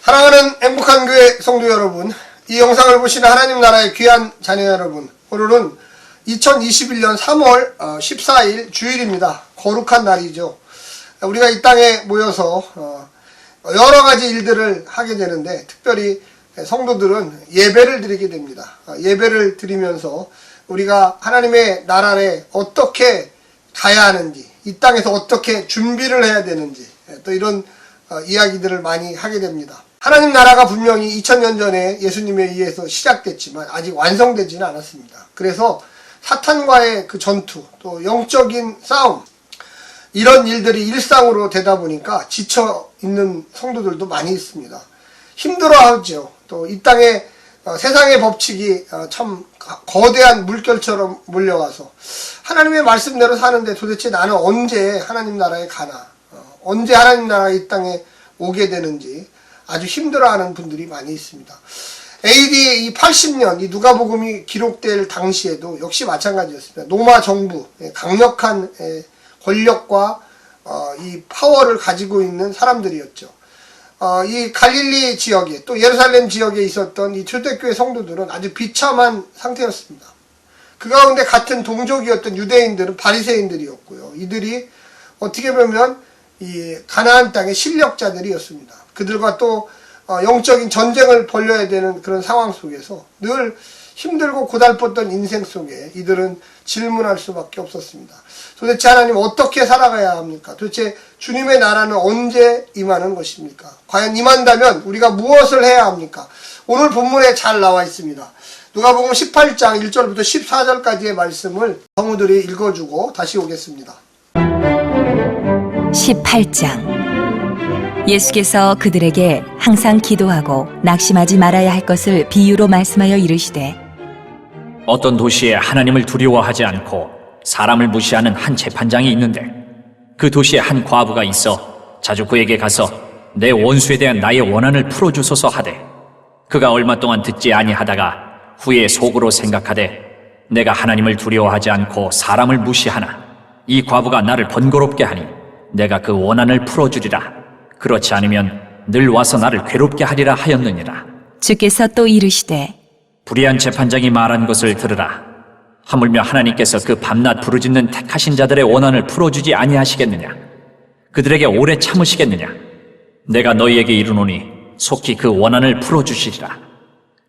사랑하는 행복한 교회 성도 여러분, 이 영상을 보시는 하나님 나라의 귀한 자녀 여러분, 오늘은 2021년 3월 14일 주일입니다. 거룩한 날이죠. 우리가 이 땅에 모여서 여러 가지 일들을 하게 되는데, 특별히 성도들은 예배를 드리게 됩니다. 예배를 드리면서 우리가 하나님의 나라에 어떻게 가야 하는지, 이 땅에서 어떻게 준비를 해야 되는지, 또 이런 이야기들을 많이 하게 됩니다. 하나님 나라가 분명히 2000년 전에 예수님에 의해서 시작됐지만 아직 완성되지는 않았습니다. 그래서 사탄과의 그 전투, 또 영적인 싸움, 이런 일들이 일상으로 되다 보니까 지쳐 있는 성도들도 많이 있습니다. 힘들어하죠. 또 이 땅에 세상의 법칙이 참 거대한 물결처럼 몰려와서 하나님의 말씀대로 사는데 도대체 나는 언제 하나님 나라에 가나, 언제 하나님 나라가 이 땅에 오게 되는지 아주 힘들어하는 분들이 많이 있습니다. AD 이 80년 이 누가복음이 기록될 당시에도 역시 마찬가지였습니다. 로마 정부, 강력한 권력과 이 파워를 가지고 있는 사람들이었죠. 이 갈릴리 지역에, 또 예루살렘 지역에 있었던 이 초대교회 성도들은 아주 비참한 상태였습니다. 그 가운데 같은 동족이었던 유대인들은 바리새인들이었고요. 이들이 어떻게 보면 이 가나안 땅의 실력자들이었습니다. 그들과 또 영적인 전쟁을 벌여야 되는 그런 상황 속에서 늘 힘들고 고달팠던 인생 속에 이들은 질문할 수밖에 없었습니다. 도대체 하나님 어떻게 살아가야 합니까? 도대체 주님의 나라는 언제 임하는 것입니까? 과연 임한다면 우리가 무엇을 해야 합니까? 오늘 본문에 잘 나와 있습니다. 누가복음 18장 1절부터 14절까지의 말씀을 성우들이 읽어주고 다시 오겠습니다. 18장. 예수께서 그들에게 항상 기도하고 낙심하지 말아야 할 것을 비유로 말씀하여 이르시되, 어떤 도시에 하나님을 두려워하지 않고 사람을 무시하는 한 재판장이 있는데, 그 도시에 한 과부가 있어 자주 그에게 가서 내 원수에 대한 나의 원한을 풀어주소서 하되, 그가 얼마 동안 듣지 아니하다가 후에 속으로 생각하되 내가 하나님을 두려워하지 않고 사람을 무시하나 이 과부가 나를 번거롭게 하니 내가 그 원한을 풀어주리라. 그렇지 않으면 늘 와서 나를 괴롭게 하리라 하였느니라. 주께서 또 이르시되, 불의한 재판장이 말한 것을 들으라. 하물며 하나님께서 그 밤낮 부르짖는 택하신 자들의 원한을 풀어주지 아니하시겠느냐? 그들에게 오래 참으시겠느냐? 내가 너희에게 이르노니 속히 그 원한을 풀어주시리라.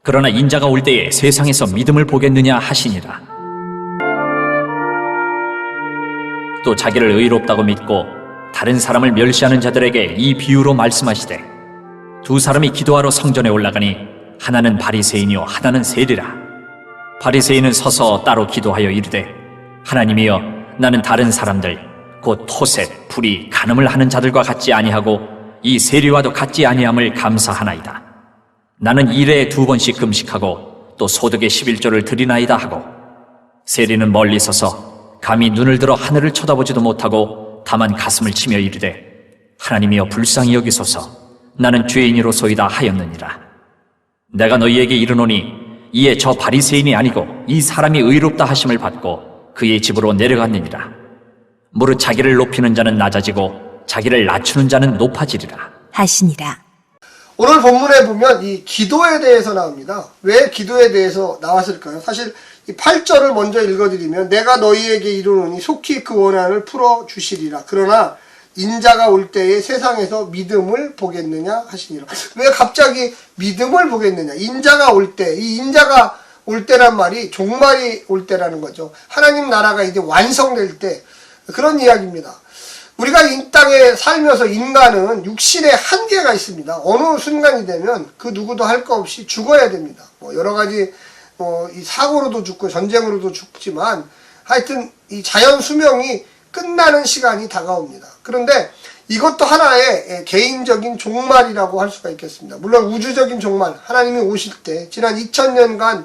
그러나 인자가 올 때에 세상에서 믿음을 보겠느냐 하시니라. 또 자기를 의롭다고 믿고 다른 사람을 멸시하는 자들에게 이 비유로 말씀하시되, 두 사람이 기도하러 성전에 올라가니 하나는 바리새인이요 하나는 세리라. 바리새인은 서서 따로 기도하여 이르되, 하나님이여, 나는 다른 사람들 곧 토셋, 불의, 간음을 하는 자들과 같지 아니하고 이 세리와도 같지 아니함을 감사하나이다. 나는 일에 2번씩 금식하고 또 소득의 11조를 드리나이다 하고, 세리는 멀리 서서 감히 눈을 들어 하늘을 쳐다보지도 못하고 다만 가슴을 치며 이르되, 하나님이여 불쌍히 여기소서, 나는 죄인이로소이다 하였느니라. 내가 너희에게 이르노니 이에 저 바리새인이 아니고 이 사람이 의롭다 하심을 받고 그의 집으로 내려갔느니라. 무릇 자기를 높이는 자는 낮아지고 자기를 낮추는 자는 높아지리라 하시니라. 오늘 본문에 보면 이 기도에 대해서 나옵니다. 왜 기도에 대해서 나왔을까요? 사실 이 8절을 먼저 읽어드리면, 내가 너희에게 이르노니 속히 그 원한을 풀어주시리라. 그러나 인자가 올 때에 세상에서 믿음을 보겠느냐 하시니라. 왜 갑자기 믿음을 보겠느냐? 인자가 올 때, 이 인자가 올 때란 말이 종말이 올 때라는 거죠. 하나님 나라가 이제 완성될 때, 그런 이야기입니다. 우리가 이 땅에 살면서 인간은 육신의 한계가 있습니다. 어느 순간이 되면 그 누구도 할 거 없이 죽어야 됩니다. 여러 가지 이 사고로도 죽고 전쟁으로도 죽지만 하여튼 이 자연 수명이 끝나는 시간이 다가옵니다. 그런데 이것도 하나의 개인적인 종말이라고 할 수가 있겠습니다. 물론 우주적인 종말, 하나님이 오실 때 지난 2000년간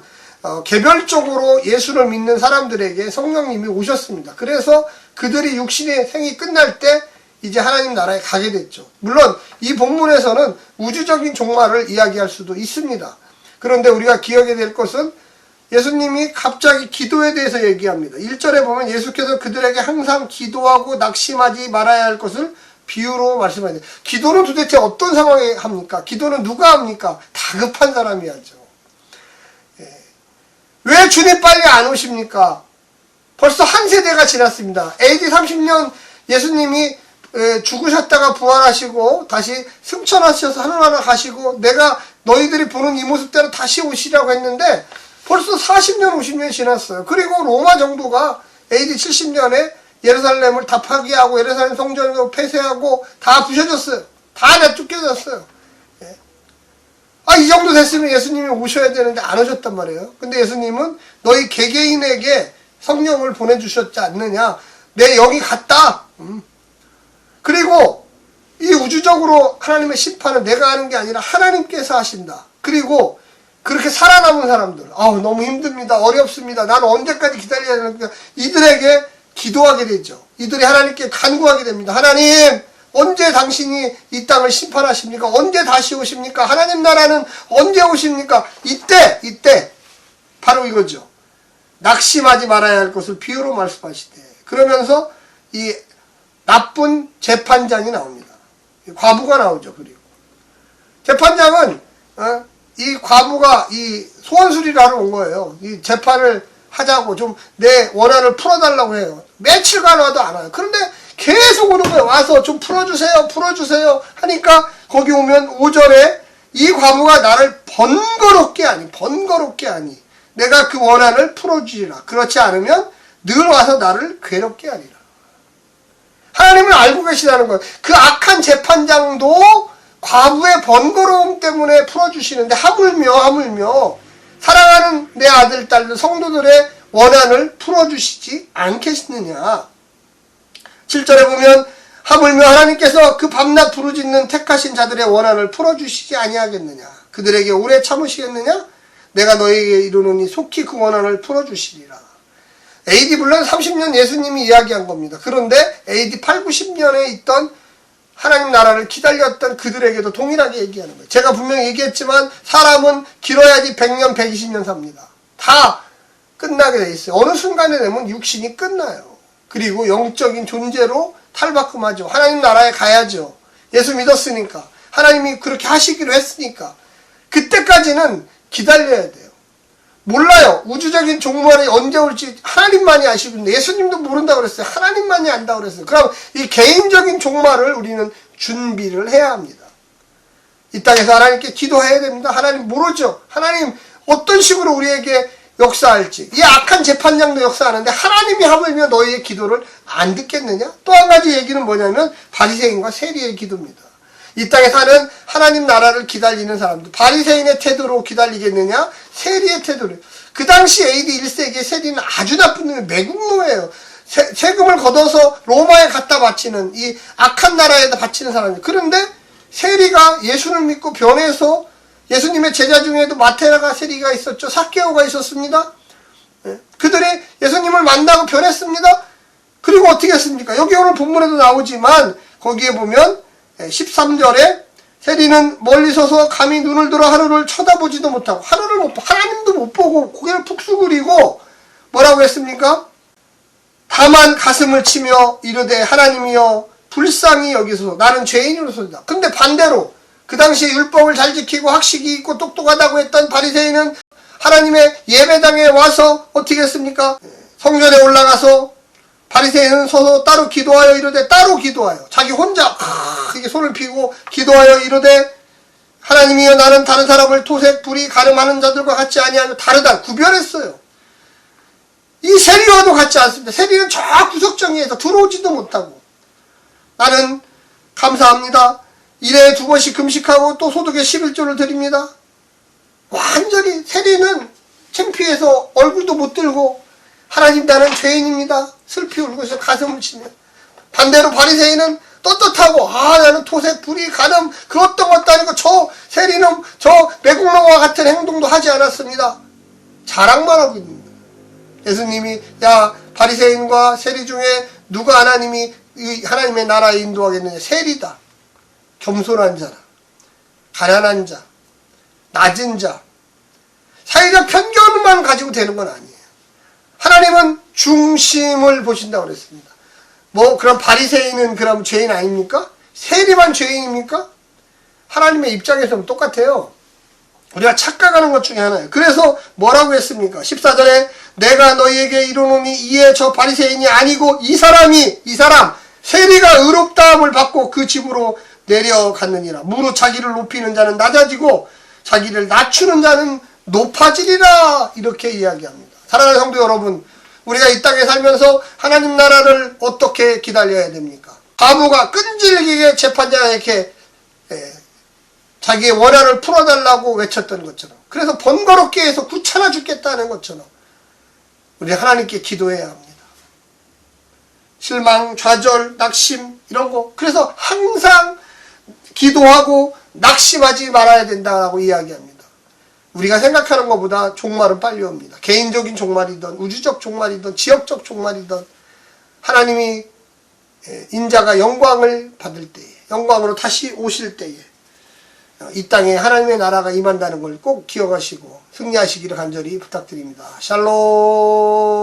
개별적으로 예수를 믿는 사람들에게 성령님이 오셨습니다. 그래서 그들이 육신의 생이 끝날 때 이제 하나님 나라에 가게 됐죠. 물론 이 본문에서는 우주적인 종말을 이야기할 수도 있습니다. 그런데 우리가 기억해야 될 것은 예수님이 갑자기 기도에 대해서 얘기합니다. 1절에 보면 예수께서 그들에게 항상 기도하고 낙심하지 말아야 할 것을 비유로 말씀해야 돼요. 기도는 도대체 어떤 상황에 합니까? 기도는 누가 합니까? 다급한 사람이 하죠. 예. 왜 주님 빨리 안 오십니까? 벌써 한 세대가 지났습니다. AD 30년 예수님이 죽으셨다가 부활하시고 다시 승천하셔서 하늘나라 가시고 내가 너희들이 보는 이 모습대로 다시 오시라고 했는데 벌써 40년 50년이 지났어요. 그리고 로마 정부가 AD 70년에 예루살렘을 다 파괴하고 예루살렘 성전을 폐쇄하고 다 부셔졌어요. 다 내쫓겨졌어요. 예. 이 정도 됐으면 예수님이 오셔야 되는데 안 오셨단 말이에요. 근데 예수님은 너희 개개인에게 성령을 보내주셨지 않느냐. 내 영이 갔다. 그리고 이 우주적으로 하나님의 심판은 내가 하는 게 아니라 하나님께서 하신다. 그리고 그렇게 살아남은 사람들, 너무 힘듭니다. 어렵습니다. 나는 언제까지 기다려야 되는가. 이들에게 기도하게 되죠. 이들이 하나님께 간구하게 됩니다. 하나님, 언제 당신이 이 땅을 심판하십니까? 언제 다시 오십니까? 하나님 나라는 언제 오십니까? 이때, 바로 이거죠. 낙심하지 말아야 할 것을 비유로 말씀하시되. 그러면서 이 나쁜 재판장이 나옵니다. 과부가 나오죠. 그리고 재판장은 이 과부가 이 소원수리를 하러 온 거예요. 이 재판을 하자고 좀 내 원한을 풀어달라고 해요. 며칠간 와도 안 와요. 그런데 계속 오는 거예요. 와서 좀 풀어주세요 하니까 거기 오면 5절에 이 과부가 나를 번거롭게 하니 내가 그 원한을 풀어주리라. 그렇지 않으면 늘 와서 나를 괴롭게 하리라. 하나님을 알고 계시다는 거예요. 그 악한 재판장도 과부의 번거로움 때문에 풀어주시는데 하물며 사랑하는 내 아들, 딸들, 성도들의 원한을 풀어주시지 않겠느냐. 7절에 보면 하물며 하나님께서 그 밤낮 부르짖는 택하신 자들의 원한을 풀어주시지 아니하겠느냐. 그들에게 오래 참으시겠느냐. 내가 너희에게 이르노니 속히 그 원한을 풀어주시리라. AD 물론 30년 예수님이 이야기한 겁니다. 그런데 AD 8, 90년에 있던 하나님 나라를 기다렸던 그들에게도 동일하게 얘기하는 거예요. 제가 분명히 얘기했지만 사람은 길어야지 100년, 120년 삽니다. 다 끝나게 돼 있어요. 어느 순간에 되면 육신이 끝나요. 그리고 영적인 존재로 탈바꿈하죠. 하나님 나라에 가야죠. 예수 믿었으니까. 하나님이 그렇게 하시기로 했으니까. 그때까지는 기다려야 돼요. 몰라요. 우주적인 종말이 언제 올지 하나님만이 아시고 있는데 예수님도 모른다고 그랬어요. 하나님만이 안다고 그랬어요. 그럼 이 개인적인 종말을 우리는 준비를 해야 합니다. 이 땅에서 하나님께 기도해야 됩니다. 하나님 모르죠. 하나님 어떤 식으로 우리에게 역사할지. 이 악한 재판장도 역사하는데 하나님이 하물며 너희의 기도를 안 듣겠느냐? 또 한 가지 얘기는 뭐냐면 바리새인과 세리의 기도입니다. 이 땅에 사는 하나님 나라를 기다리는 사람들, 바리새인의 태도로 기다리겠느냐? 세리의 태도로. 그 당시 AD 1세기의 세리는 아주 나쁜 놈이 매국노예요. 세금을 걷어서 로마에 갖다 바치는 이 악한 나라에다 바치는 사람이에요. 그런데 세리가 예수를 믿고 변해서 예수님의 제자 중에도 마테라가 세리가 있었죠. 삭개오가 있었습니다. 그들이 예수님을 만나고 변했습니다. 그리고 어떻게 했습니까? 여기 오늘 본문에도 나오지만 거기에 보면 13절에 세리는 멀리 서서 감히 눈을 들어 하루를 쳐다보지도 못하고 하나님도 못 보고 고개를 푹 숙이고 뭐라고 했습니까? 다만 가슴을 치며 이르되 하나님이여 불쌍히 여기소서 나는 죄인으로서이다. 근데 반대로 그 당시에 율법을 잘 지키고 학식이 있고 똑똑하다고 했던 바리새인은 하나님의 예배당에 와서 어떻게 했습니까? 성전에 올라가서 바리새인은 서서 따로 기도하여 이르되 따로 기도하여 자기 혼자 이렇게 손을 펴고 기도하여 이르되 하나님이여 나는 다른 사람을 토색 불이 가늠하는 자들과 같지 아니하며 다르다. 구별했어요. 이 세리와도 같지 않습니다. 세리는 저 구석정리에서 들어오지도 못하고 나는 감사합니다. 일에 2번씩 금식하고 또 소득에 11조를 드립니다. 완전히 세리는 창피해서 얼굴도 못 들고 하나님 나는 죄인입니다. 슬피 울고 있어 가슴을 치며 반대로 바리새인은 떳떳하고 나는 토색 불이 가늠 그 어떤 것도 아니고 저 세리는 저 매국노와 같은 행동도 하지 않았습니다. 자랑만 하고 있는 거예요. 예수님이 야 바리새인과 세리 중에 누가 하나님이 이 하나님의 나라에 인도하겠느냐. 세리다. 겸손한 자라. 가난한 자. 낮은 자. 사회적 편견만 가지고 되는 건 아니에요. 하나님은 중심을 보신다고 그랬습니다. 그럼 바리새인은 그럼 죄인 아닙니까? 세리만 죄인입니까? 하나님의 입장에서는 똑같아요. 우리가 착각하는 것 중에 하나예요. 그래서 뭐라고 했습니까? 14절에 내가 너희에게 이르노니 이에 저 바리새인이 아니고 이 사람 세리가 의롭다함을 받고 그 집으로 내려갔느니라. 무릇 자기를 높이는 자는 낮아지고 자기를 낮추는 자는 높아지리라. 이렇게 이야기합니다. 사랑하는 성도 여러분, 우리가 이 땅에 살면서 하나님 나라를 어떻게 기다려야 됩니까? 과부가 끈질기게 재판장에게 자기의 원한을 풀어달라고 외쳤던 것처럼, 그래서 번거롭게 해서 귀찮아 죽겠다는 것처럼 우리 하나님께 기도해야 합니다. 실망, 좌절, 낙심 이런 거, 그래서 항상 기도하고 낙심하지 말아야 된다고 이야기합니다. 우리가 생각하는 것보다 종말은 빨리 옵니다. 개인적인 종말이든 우주적 종말이든 지역적 종말이든 하나님이 인자가 영광을 받을 때에, 영광으로 다시 오실 때에 이 땅에 하나님의 나라가 임한다는 걸 꼭 기억하시고 승리하시기를 간절히 부탁드립니다. 샬롬.